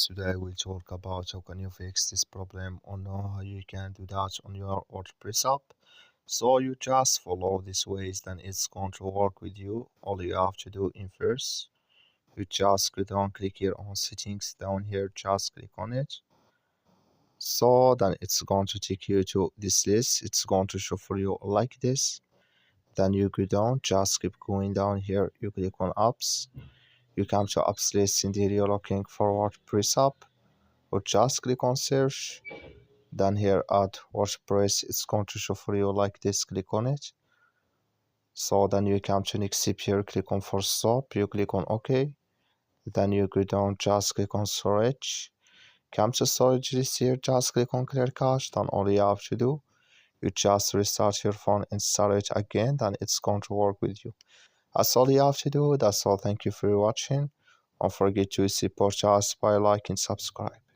Today we'll talk about how can you fix this problem or know how you can do that on your WordPress app. So you just follow these ways, then it's going to work with you. All you have to do in first, you just go down, click here on settings down here, just click on it. So then it's going to take you to this list. It's going to show for you like this. Then you go down, just keep going down here. You click on apps. You come to apps list and here you're looking for WordPress app. Or just click on search, then here add WordPress, it's going to show for you like this. Click on it. So then you come to next step here, click on for stop, you click on OK, then you go down, just click on storage, come to storage list here, just click on clear cache. Then all you have to do, you just restart your phone and start it again, then it's going to work with you. That's all you have to do. That's all. Thank you for watching. Don't forget to support us by liking and subscribe.